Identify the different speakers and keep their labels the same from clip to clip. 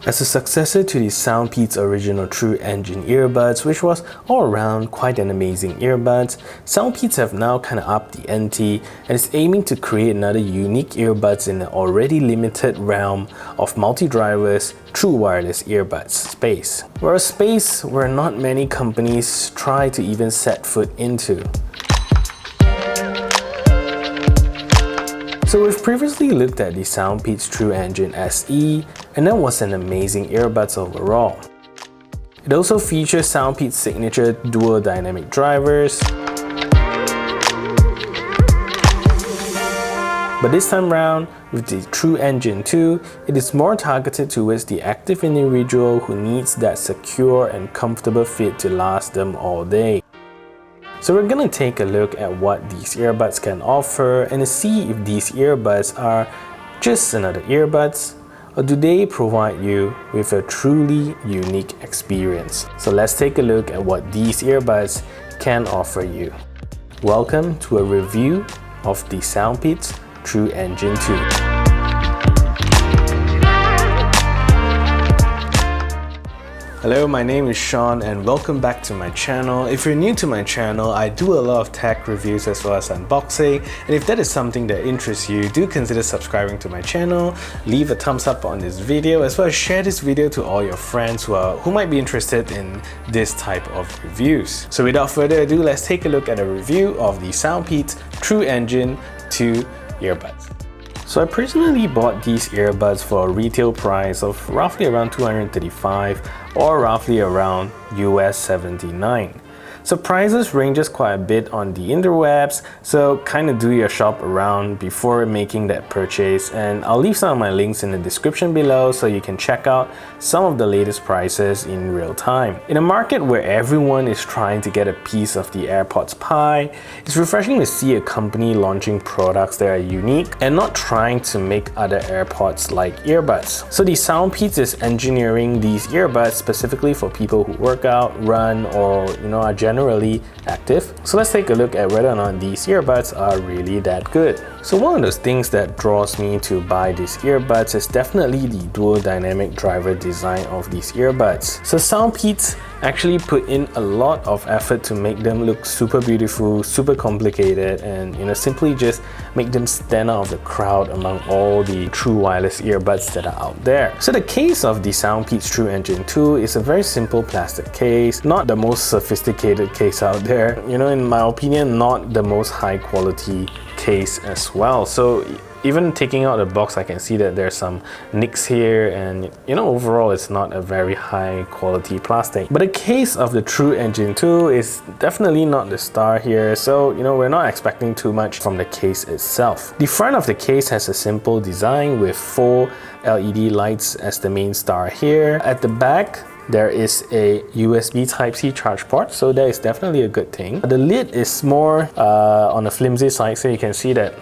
Speaker 1: As a successor to the Soundpeats original Truengine earbuds, which was all around quite an amazing earbuds, Soundpeats have now kind of upped the ante and is aiming to create another unique earbuds in the already limited realm of multi-drivers, true wireless earbuds space. Where a space where not many companies try to even set foot into. So we've previously looked at the Soundpeats Truengine SE, and that was an amazing earbuds overall. It also features Soundpeats' signature Dual Dynamic Drivers. But this time round, with the Truengine 2, it is more targeted towards the active individual who needs that secure and comfortable fit to last them all day. So we're gonna take a look at what these earbuds can offer and see if these earbuds are just another earbuds or do they provide you with a truly unique experience. So let's take a look at what these earbuds can offer you. Welcome to a review of the Soundpeats Truengine 2. Hello, my name is Sean and welcome back to my channel. If you're new to my channel, I do a lot of tech reviews as well as unboxing, and if that is something that interests you, do consider subscribing to my channel, leave a thumbs up on this video, as well as share this video to all your friends who might be interested in this type of reviews. So without further ado, let's take a look at a review of the Soundpeats Truengine 2 earbuds. So I personally bought these earbuds for a retail price of roughly around $235 or roughly around US 79. So prices ranges quite a bit on the interwebs, so kind of do your shop around before making that purchase, and I'll leave some of my links in the description below so you can check out some of the latest prices in real time. In a market where everyone is trying to get a piece of the AirPods pie, it's refreshing to see a company launching products that are unique and not trying to make other AirPods like earbuds. So the Soundpeats is engineering these earbuds specifically for people who work out, run, or are generally active. So let's take a look at whether or not these earbuds are really that good. So one of those things that draws me to buy these earbuds is definitely the dual dynamic driver design of these earbuds. So Soundpeats actually put in a lot of effort to make them look super beautiful, super complicated, and simply just make them stand out of the crowd among all the true wireless earbuds that are out there. So the case of the Soundpeats Truengine 2 is a very simple plastic case, not the most sophisticated case out there. In my opinion, not the most high quality case as well. So even taking out the box, I can see that there's some nicks here, and overall it's not a very high quality plastic. But the case of the Truengine 2 is definitely not the star here, so we're not expecting too much from the case itself. The front of the case has a simple design with 4 LED lights as the main star here. At the back, there is a USB Type-C charge port, so that is definitely a good thing. The lid is more on the flimsy side, so you can see that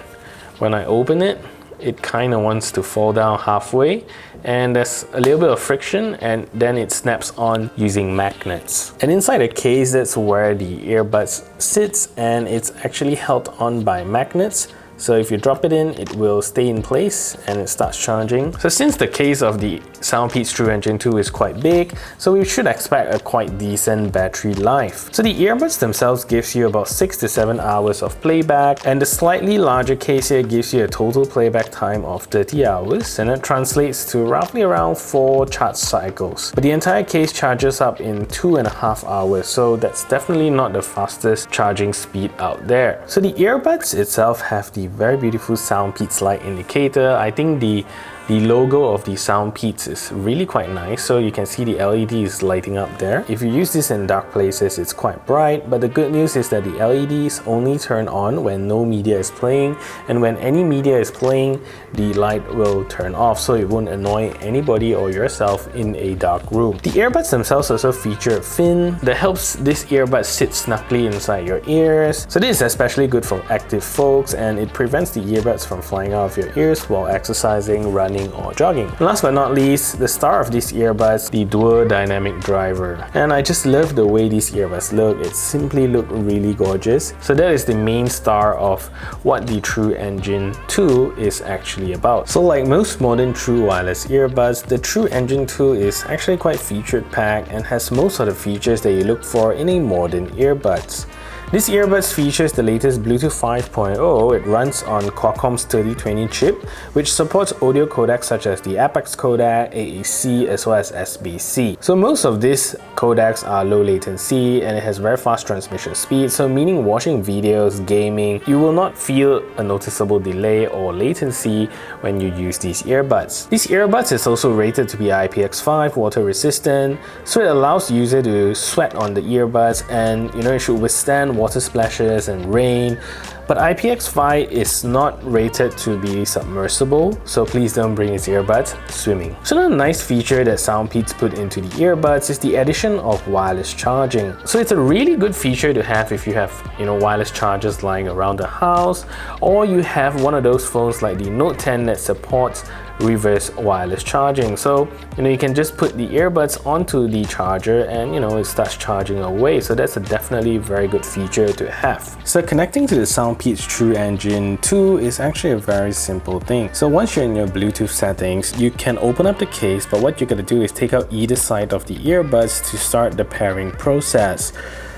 Speaker 1: when I open it, it kind of wants to fall down halfway, and there's a little bit of friction, and then it snaps on using magnets. And inside the case, that's where the earbuds sits, and it's actually held on by magnets. So if you drop it in, it will stay in place and it starts charging. So since the case of the Soundpeats Truengine 2 is quite big, so we should expect a quite decent battery life. So the earbuds themselves gives you about 6 to 7 hours of playback, and the slightly larger case here gives you a total playback time of 30 hours, and it translates to roughly around 4 charge cycles. But the entire case charges up in 2.5 hours, so that's definitely not the fastest charging speed out there. So the earbuds itself have the very beautiful Soundpeats light indicator. I think the logo of the Soundpeats is really quite nice, so you can see the LED is lighting up there. If you use this in dark places, it's quite bright, but the good news is that the LEDs only turn on when no media is playing, and when any media is playing, the light will turn off, so it won't annoy anybody or yourself in a dark room. The earbuds themselves also feature a fin that helps this earbud sit snugly inside your ears. So this is especially good for active folks, and it prevents the earbuds from flying out of your ears while exercising, running, running or jogging. And last but not least, the star of these earbuds, the Dual Dynamic Driver. And I just love the way these earbuds look. It simply look really gorgeous. So that is the main star of what the Truengine 2 is actually about. So like most modern true wireless earbuds, the Truengine 2 is actually quite featured packed and has most of the features that you look for in a modern earbuds. This earbuds features the latest Bluetooth 5.0. It runs on Qualcomm's 3020 chip, which supports audio codecs such as the Apex codec, AAC, as well as SBC. So most of these codecs are low latency and it has very fast transmission speed, so meaning watching videos, gaming, you will not feel a noticeable delay or latency when you use these earbuds. These earbuds is also rated to be IPX5 water resistant, so it allows user to sweat on the earbuds and it should withstand water splashes and rain. But IPX5 is not rated to be submersible, so please don't bring these earbuds swimming. So another nice feature that Soundpeats put into the earbuds is the addition of wireless charging. So it's a really good feature to have if you have wireless chargers lying around the house, or you have one of those phones like the Note 10 that supports reverse wireless charging. So you can just put the earbuds onto the charger and it starts charging away. So that's a definitely very good feature to have. So connecting to the Soundpeats Truengine 2 is actually a very simple thing. So once you're in your Bluetooth settings, you can open up the case, but what you're going to do is take out either side of the earbuds to start the pairing process.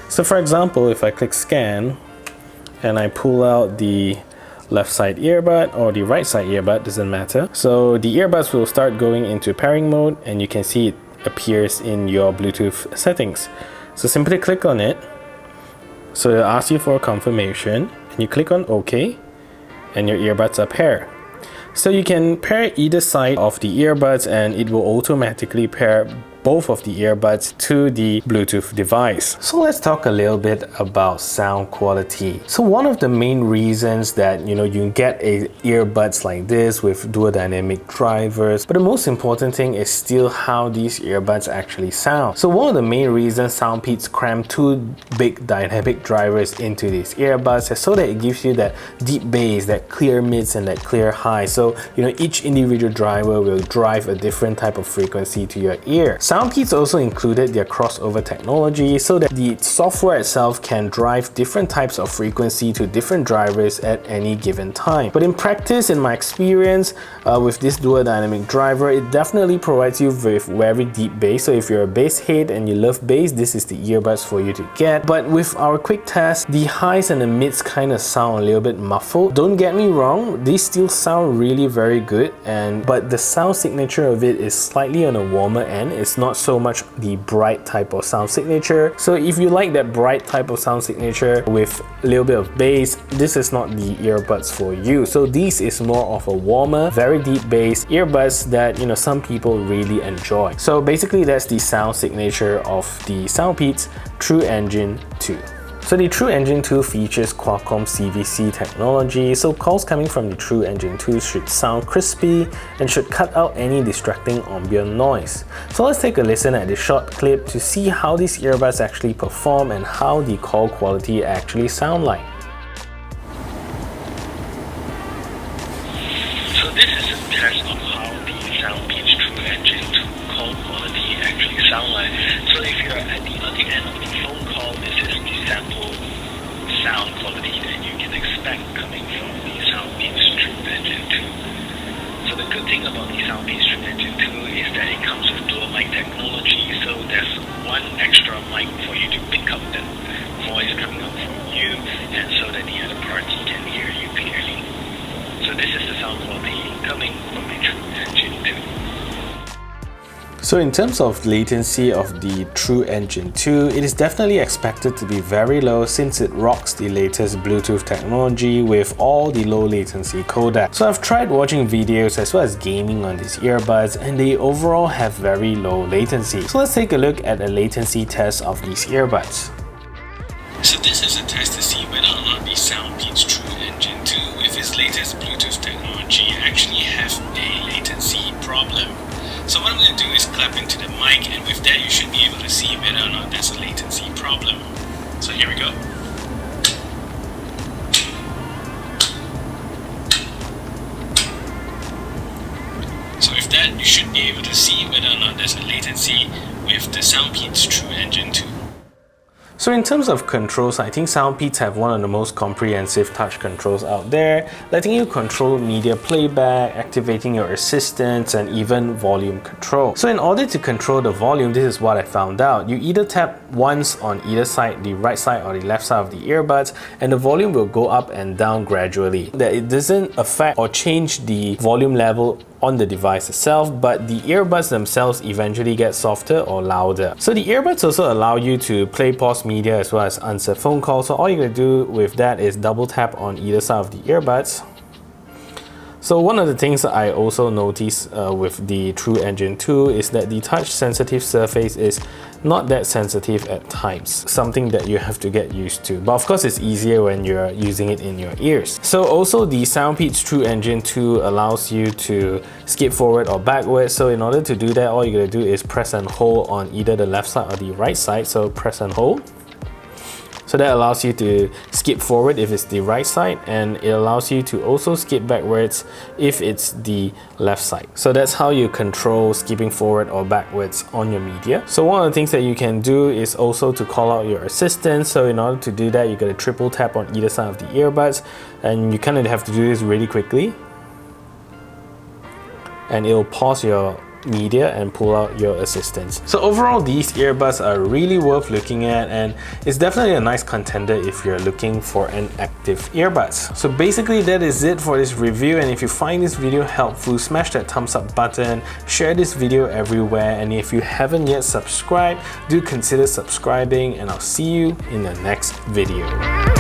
Speaker 1: So for example, if I click scan and I pull out the left side earbud or the right side earbud, doesn't matter. So the earbuds will start going into pairing mode and you can see it appears in your Bluetooth settings. So simply click on it. So it'll ask you for a confirmation and you click on OK and your earbuds are paired. So you can pair either side of the earbuds and it will automatically pair both of the earbuds to the Bluetooth device. So let's talk a little bit about sound quality. So one of the main reasons that you can get earbuds like this with dual dynamic drivers, but the most important thing is still how these earbuds actually sound. So one of the main reasons Soundpeats crammed two big dynamic drivers into these earbuds is so that it gives you that deep bass, that clear mids and that clear high. So each individual driver will drive a different type of frequency to your ear. Soundpeats also included their crossover technology so that the software itself can drive different types of frequency to different drivers at any given time. But in practice, in my experience with this dual dynamic driver, it definitely provides you with very deep bass. So if you're a bass head and you love bass, this is the earbuds for you to get. But with our quick test, the highs and the mids kind of sound a little bit muffled. Don't get me wrong, these still sound really very good, but the sound signature of it is slightly on a warmer end. It's not so much the bright type of sound signature. So if you like that bright type of sound signature with a little bit of bass, this is not the earbuds for you. So this is more of a warmer, very deep bass earbuds that some people really enjoy. So basically that's the sound signature of the Soundpeats Truengine 2. So the Truengine 2 features Qualcomm CVC technology, so calls coming from the Truengine 2 should sound crispy and should cut out any distracting ambient noise. So let's take a listen at this short clip to see how these earbuds actually perform and how the call quality actually sound like.
Speaker 2: So this is a test of how the Soundpeats Truengine 2 call quality actually sound like. So if you're at the other end of the phone call, this is the sample sound quality that you can expect coming from the Soundpeats Truengine 2. So the good thing about the Soundpeats Truengine 2 is that it comes with dual mic technology, so there's one extra mic for you to pick up the voice coming out from you and so that the other party can hear you clearly. So this is the sound quality coming from the Truengine 2.
Speaker 1: So in terms of latency of the Truengine 2, it is definitely expected to be very low since it rocks the latest Bluetooth technology with all the low latency codecs. So I've tried watching videos as well as gaming on these earbuds and they overall have very low latency. So let's take a look at a latency test of these earbuds.
Speaker 3: So this is a test to see whether or not the Soundpeats Truengine 2 with its latest Bluetooth technology actually have a latency problem. So what I'm going to do is clap into the mic, and with that you should be able to see whether or not there's a latency problem. So here we go. should be able to see whether or not there's a latency with the Soundpeats Truengine 2.
Speaker 1: So in terms of controls, I think Soundpeats have one of the most comprehensive touch controls out there, letting you control media playback, activating your assistants, and even volume control. So in order to control the volume, this is what I found out. You either tap once on either side, the right side or the left side of the earbuds, and the volume will go up and down gradually. That it doesn't affect or change the volume level on the device itself, but the earbuds themselves eventually get softer or louder. So the earbuds also allow you to play pause media as well as answer phone calls. So all you're gonna do with that is double tap on either side of the earbuds. So one of the things that I also noticed with the Truengine 2 is that the touch sensitive surface is not that sensitive at times, something that you have to get used to. But of course it's easier when you're using it in your ears. So also the Soundpeats Truengine 2 allows you to skip forward or backwards. So in order to do that, all you're gonna do is press and hold on either the left side or the right side. So press and hold. So that allows you to skip forward if it's the right side, and it allows you to also skip backwards if it's the left side. So that's how you control skipping forward or backwards on your media. So one of the things that you can do is also to call out your assistant. So in order to do that, you gotta triple tap on either side of the earbuds, and you kind of have to do this really quickly. And it'll pause your media and pull out your assistants. So overall, these earbuds are really worth looking at, and it's definitely a nice contender if you're looking for an active earbuds. So basically that is it for this review, and if you find this video helpful, smash that thumbs up button, share this video everywhere, and if you haven't yet subscribed, do consider subscribing, and I'll see you in the next video.